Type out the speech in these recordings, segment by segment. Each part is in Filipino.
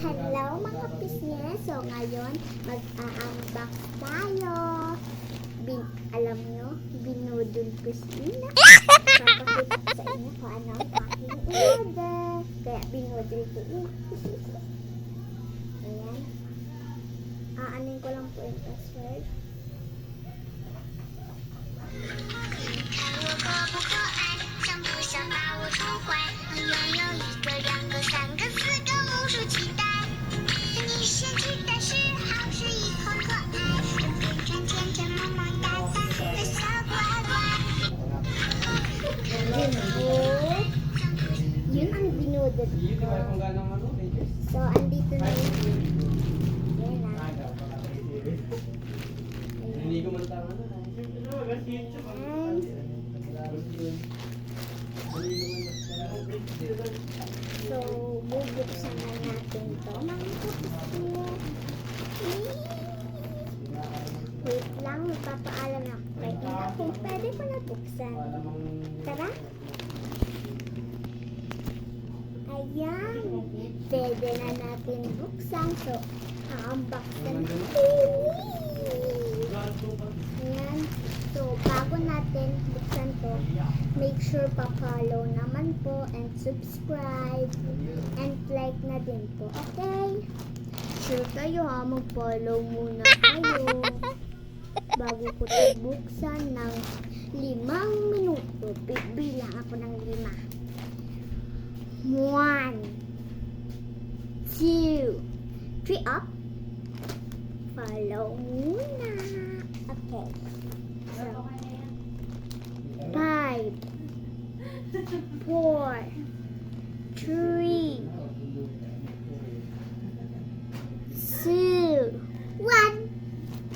Hello mga pisngi! So ngayon, mag-unbox tayo. Alam nyo, binudol ko sila. Papakita ko sa inyo kung ano ang aking order. Kaya binudol ko yun. Ayan. Aanin ko lang po yung password. Yun ang binudod ko. So, andito na yun. Yan na. So, bubuksan na natin to. Mga kapatid. Wait lang, magpapaalam ako. Wait lang, kung pwede ko na buksan. Tara. Ayan. Pwede na natin buksan. So, unboxan natin. Ayan. So, bago natin buksan to, make sure pa-follow naman po and subscribe and like na din po. Okay? Sure kayo ha, mag-follow muna kayo bago ko ito buksan ng 5 minuto. Bilang ako ng 5. 1, 2, 3, up. Follow muna. Okay. So, 5, 4, 3, 2, 1.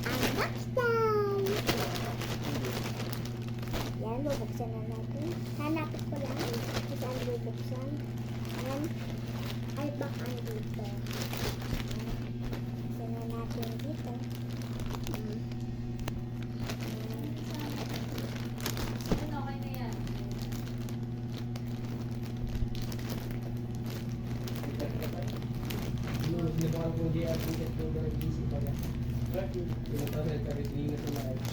Unbox time! Yan, bubuksan na natin. Hanapin ko lang kung saan bubuksan. Ayan. Ay, baka dito. Buksan na natin dito.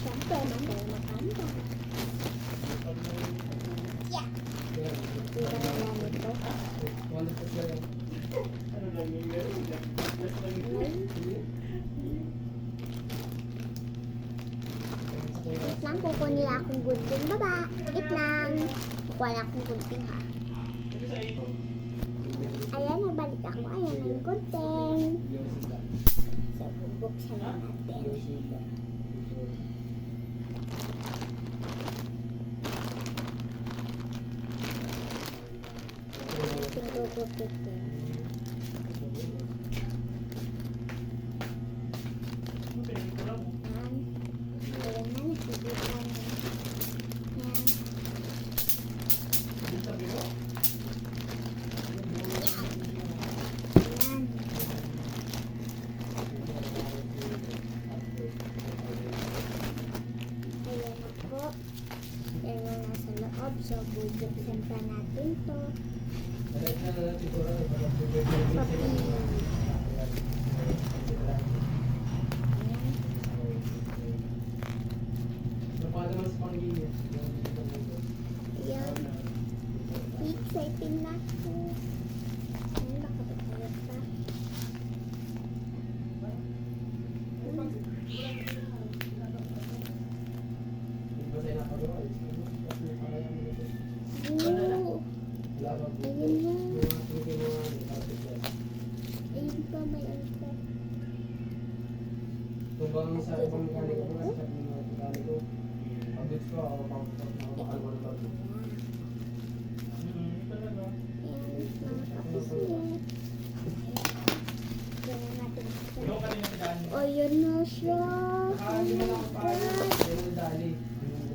Siyempre, mamaya makanta. Yeah! Hindi ka na namin ito. Wait lang, kukunin akong gunting baba. Wait lang. Kukuha akong gunting ha. Ayan, nabalik ako. Ayan ang gunting. So, bubuksan na natin. Ating gugupitin. Ayan. Ayan na, nasibukan na. Ayan. Ayan. Ayan na po. Yan yung nasa loob. So, bubuksan pa natin to. Ayan. Exciting na ako. Ayan, nakapagpalit pa. Oo. Ayun na. Ayun pa, may alta. Tumbang sa ibang mekaniko mo, sa mga mekaniko, updates ko, ako makakalman ba? Ayan, mga kapisnet. Ayan natin. Oh, yun na siya. Oh my God.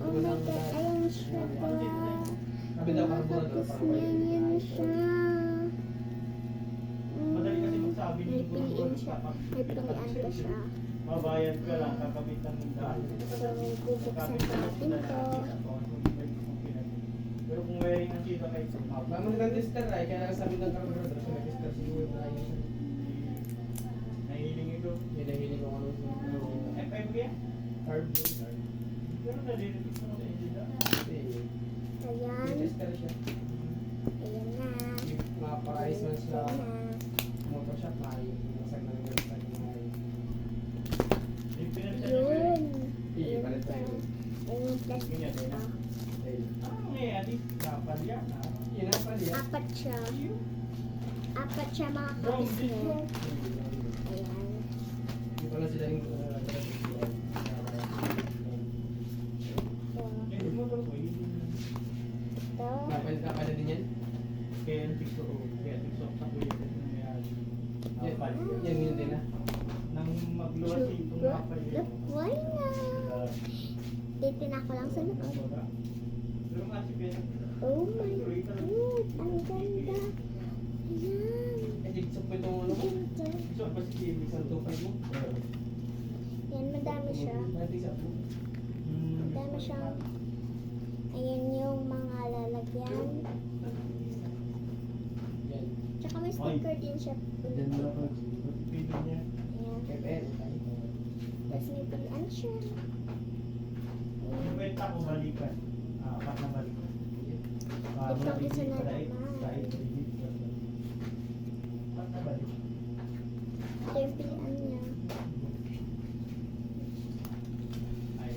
Oh my God. Ayan siya ba? Mga kapisnet, yun na siya. May piliin siya. May pilian ka siya. Mabayad ka lang, kakamitan ng daan. So, bubuksan natin to. Pero kung wearing ng kita kayo, Naman ng tester ay, kaya sabi ng karagod, may tester siguro tayo. Carb yun, carb. Pero nalilitis mo sa inyo dyan. Kasi, Ayan. may tester siya. Ayan na. Yung mga parais man sa Ayan na. motor shop, masag na rin yung masag na rin. Yung pinagsasabi ko eh. Yun. Iya, Yun palit siya. tayo. Ayun yung plastic. Ganyan din, ah. Oh. Ayun. Ano nangyayari? Kapal yan ah. Yun ang pali yan. Apat siya. Apat siya mga Brown kapis din mo. yun. Ayan. Hindi pa lang sila yung So, Hindi mo ba po yun? ito. Kapal na din yan? Kaya ang TikTok, kaya TikTok sa kuya kasi nangyayari. Yan, Kapal yun. yan yun din ah. Nang magluwas itong Look, kapal yun. look, why na? Titina ko lang sa loob. Pero nga si Pedro, Oh my God. Ang ganda. Ayan. Eh, dito po itong ano mo? Ganda. so ba si Kimi sa Isang tupay mo? Yan, madami siya. Dati sa po. Madami siyang. Ayan yung mga lalagyan. Yan. Tsaka may sticker din siya. Diyan na ako. Pili niya. Ayan. KPN. Tapos may pilihan siya. Yung kwenta ko balikan. Apat na balikan. Ito, isa na naman. Apat na balikan. Ito yung pilihan niya. Ay.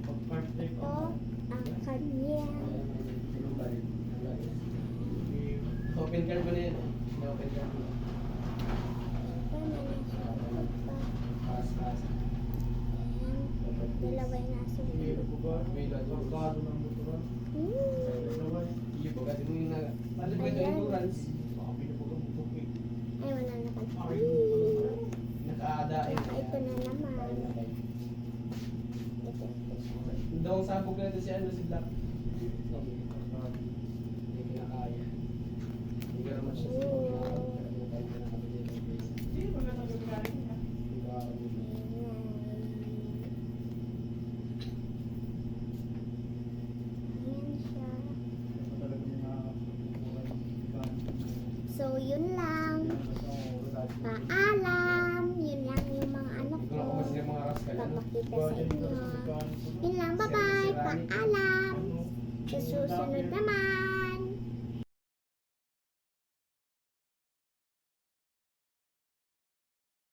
Pag-birthday ko. Ito, ang kanya. Open card mo na yan. May open card mo. Ito, meron siya. Ito pa. Pass, pass. Ayan. Dalawa yung nasa Meron ko ba? May lalo. Pagkado ng motoran. Dalawa eh. Iyo po, kasi mo yung na... Ano ba ito? Endurance? Baka pinapagang bukit. Ay, wala na pala. Nakaadain. Ito na naman. Ito. Daw sabog na ito si ano si Black. Hindi kinakaya. Hindi ka naman siya. Hindi ba nga nagagaling niya? Ayan siya. Talaga mga So, yun lang. Paalam. Yun lang yung mga ano Ito ko. lang kung masaya mga rascal. Ano? Papakita sa inyo. Yun lang. Bye-bye. Paalam. Sa susunod naman.